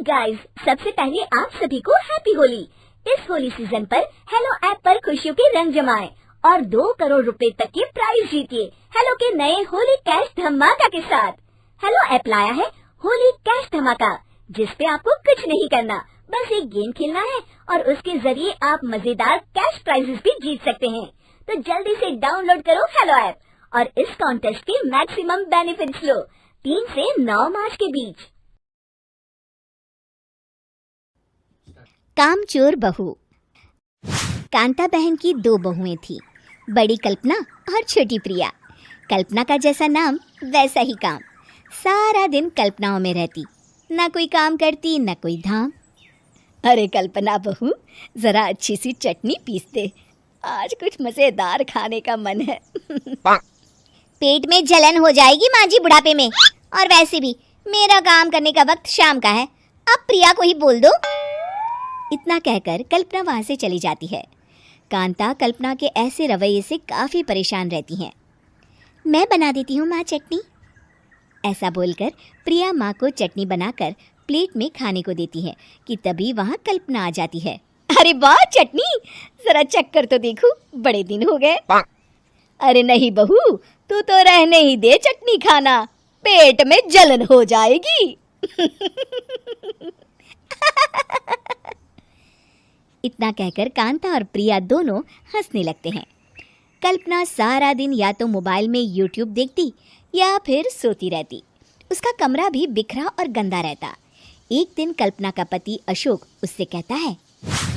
Guys, सबसे पहले आप सभी को हैप्पी होली। इस होली सीजन पर हेलो ऐप पर खुशियों के रंग जमाएं और 2 करोड़ रुपए तक के प्राइज जीतिए हेलो के नए होली कैश धमाका के साथ। हेलो ऐप लाया है होली कैश धमाका, जिस पे आपको कुछ नहीं करना, बस एक गेम खेलना है और उसके जरिए आप मजेदार कैश प्राइजेस भी जीत सकते हैं। तो जल्दी से डाउनलोड करो हेलो ऐप और इस कॉन्टेस्ट के मैक्सिमम बेनिफिट्स लो 3 से 9 मार्च के बीच। कामचोर बहू। कांता बहन की 2 बहुएं थी, बड़ी कल्पना और छोटी प्रिया। कल्पना का जैसा नाम वैसा ही काम। सारा दिन कल्पनाओं में रहती, ना कोई काम करती ना कोई धाम। अरे कल्पना बहू, जरा अच्छी सी चटनी पीस दे, आज कुछ मजेदार खाने का मन है। पेट में जलन हो जाएगी माँ जी बुढ़ापे में, और वैसे भी मेरा काम करने का वक्त शाम का है, अब प्रिया को ही बोल दो। इतना कहकर कल्पना वहां से चली जाती है। कांता कल्पना के ऐसे रवैये से काफी परेशान रहती हैं। मैं बना देती हूँ माँ चटनी, ऐसा बोलकर प्रिया माँ को चटनी बनाकर प्लेट में खाने को देती है कि तभी वहाँ कल्पना आ जाती है। अरे वाह चटनी, जरा चक्कर तो देखूं, बड़े दिन हो गए। अरे नहीं बहू, तू तो रहने ही दे चटनी खाना, पेट में जलन हो जाएगी। इतना कहकर कांता और प्रिया दोनों हंसने लगते हैं। कल्पना सारा दिन या तो मोबाइल में यूट्यूब देखती या फिर सोती रहती। उसका कमरा भी बिखरा और गंदा रहता। एक दिन कल्पना का पति अशोक उससे कहता है,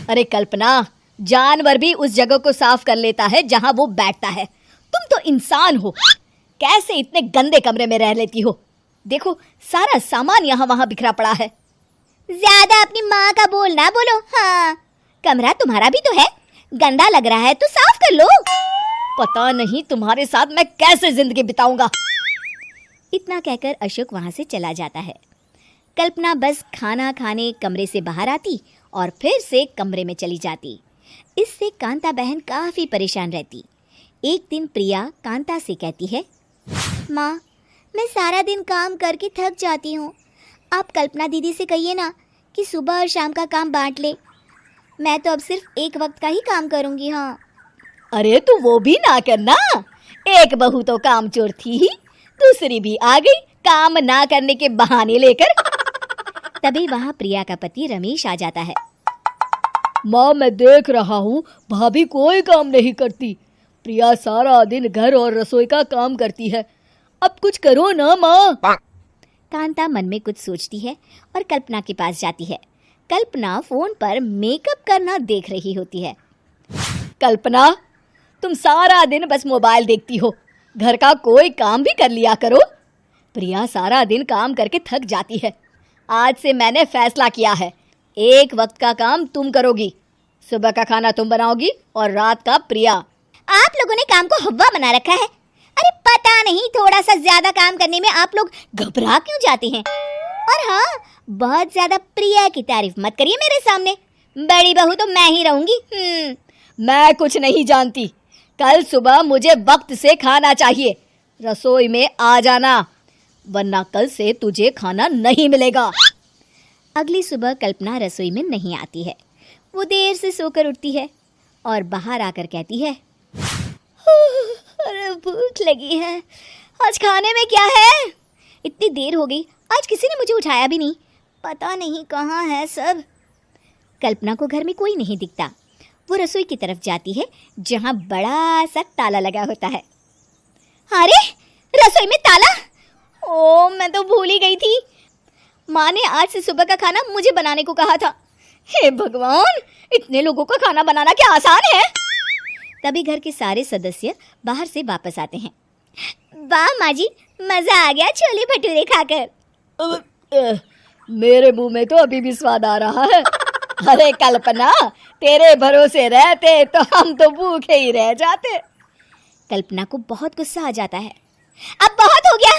अरे कल्पना, जानवर भी उस जगह को साफ कर लेता है जहां वो बैठता है, तुम तो इंसान हो, कैसे इतने गंदे कमरे में रह लेती हो? देखो सारा सामान यहाँ वहाँ बिखरा पड़ा है। ज्यादा अपनी माँ का बोल ना बोलो। हाँ, कमरा तुम्हारा भी तो है, गंदा लग रहा है तो साफ कर लो। पता नहीं तुम्हारे साथ मैं कैसे जिंदगी बिताऊंगा। इतना कहकर अशोक वहां से चला जाता है। कल्पना बस खाना खाने कमरे से बाहर आती और फिर से कमरे में चली जाती। इससे कांता बहन काफी परेशान रहती। एक दिन प्रिया कांता से कहती है, माँ, मैं सारा दिन काम करके थक जाती हूँ, आप कल्पना दीदी से कहिए ना कि सुबह और शाम का काम बांट ले, मैं तो अब सिर्फ एक वक्त का ही काम करूंगी। हाँ। अरे तू वो भी ना करना, एक बहू तो कामचोर थी ही, दूसरी भी आ गई काम ना करने के बहाने लेकर। तभी वहाँ प्रिया का पति रमेश आ जाता है। माँ, मैं देख रहा हूँ भाभी कोई काम नहीं करती, प्रिया सारा दिन घर और रसोई का काम करती है, अब कुछ करो ना माँ। कांता मन में कुछ सोचती है और कल्पना के पास जाती है। कल्पना फोन पर मेकअप करना देख रही होती है। कल्पना, तुम सारा दिन बस मोबाइल देखती हो, घर का कोई काम भी कर लिया करो। प्रिया सारा दिन काम करके थक जाती है, आज से मैंने फैसला किया है, एक वक्त का काम तुम करोगी, सुबह का खाना तुम बनाओगी और रात का प्रिया। आप लोगों ने काम को हवा बना रखा है। अरे पता नहीं थोड़ा सा ज्यादा काम करने में आप लोग घबरा क्यों जाते हैं। और हाँ, बहुत ज्यादा प्रिया की तारीफ मत करिए मेरे सामने, बड़ी बहू तो मैं ही रहूंगी। मैं कुछ नहीं जानती, कल सुबह मुझे वक्त से खाना चाहिए, रसोई में आ जाना, वरना कल से तुझे खाना नहीं मिलेगा। अगली सुबह कल्पना रसोई में नहीं आती है। वो देर से सोकर उठती है और बाहर आकर कहती है, अरे भूख लगी है, आज खाने में क्या है? इतनी देर हो गई, आज किसी ने मुझे उठाया भी नहीं, पता नहीं कहाँ है सब। कल्पना को घर में कोई नहीं दिखता। वो रसोई की तरफ जाती है जहाँ बड़ा सा ताला लगा होता है। अरे रसोई में ताला! ओ, मैं तो भूल ही गई थी, माँ ने आज से सुबह का खाना मुझे बनाने को कहा था। हे भगवान, इतने लोगों का खाना बनाना क्या आसान है? तभी घर के सारे सदस्य बाहर से वापस आते हैं। वाह माँ जी, मजा आ गया छोले भटूरे खाकर। मेरे मुंह में तो अभी भी स्वाद आ रहा है। अरे कल्पना, तेरे भरोसे रहते तो हम तो भूखे ही रह जाते। कल्पना को बहुत गुस्सा आ जाता है। अब बहुत हो गया,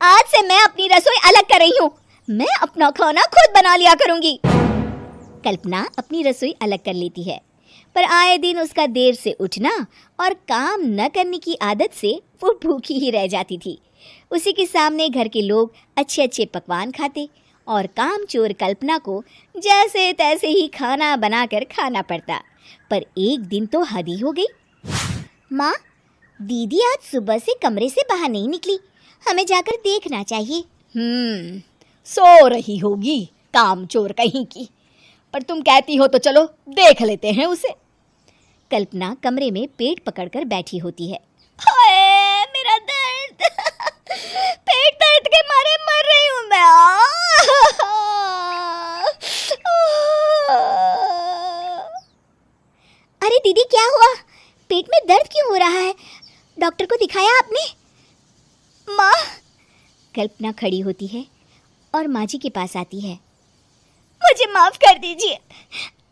आज से मैं अपनी रसोई अलग कर रही हूँ, मैं अपना खाना खुद बना लिया करूंगी। कल्पना अपनी रसोई अलग कर लेती है, पर आए दिन उसका देर से उठना और काम न करने की आदत से वो भूखी ही रह जाती थी। उसी के सामने घर के लोग अच्छे अच्छे पकवान खाते और कामचोर कल्पना को जैसे तैसे ही खाना बनाकर खाना पड़ता। पर एक दिन तो हद ही हो गई। माँ, दीदी आज सुबह से कमरे से बाहर नहीं निकली, हमें जाकर देखना चाहिए। सो रही होगी कामचोर कहीं की, पर तुम कहती हो तो चलो देख लेते हैं उसे। कल्पना कमरे में पेट पकड़कर बैठी होती है। हाय मेरा दर्द पेट दर्द के मारे मर रही हूँ मैं। अरे दीदी, क्या हुआ? पेट में दर्द क्यों हो रहा है? डॉक्टर को दिखाया आपने? माँ, कल्पना खड़ी होती है और माँ जी के पास आती है। मुझे माफ कर दीजिए,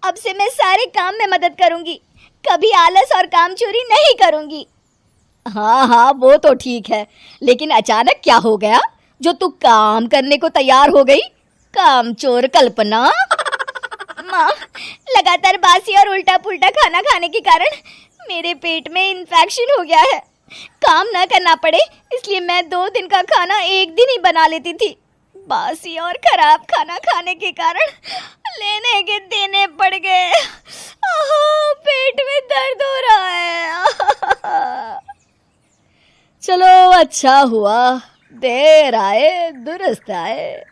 अब से मैं सारे काम में मदद करूंगी, कभी आलस और कामचोरी नहीं करूंगी। हाँ, वो तो ठीक है, लेकिन अचानक क्या हो गया जो तू काम करने को तैयार हो गई, कामचोर कल्पना? माँ, लगातार बासी और उल्टा पुल्टा खाना खाने के कारण मेरे पेट में इन्फेक्शन हो गया है। काम ना करना पड़े इसलिए मैं 2 दिन का खाना एक दिन ही बना लेती थी। बासी और खराब खाना खाने के कारण लेने के देने पड़ गए। पेट में दर्द हो रहा है। चलो अच्छा हुआ, देर आए दुरुस्त आए।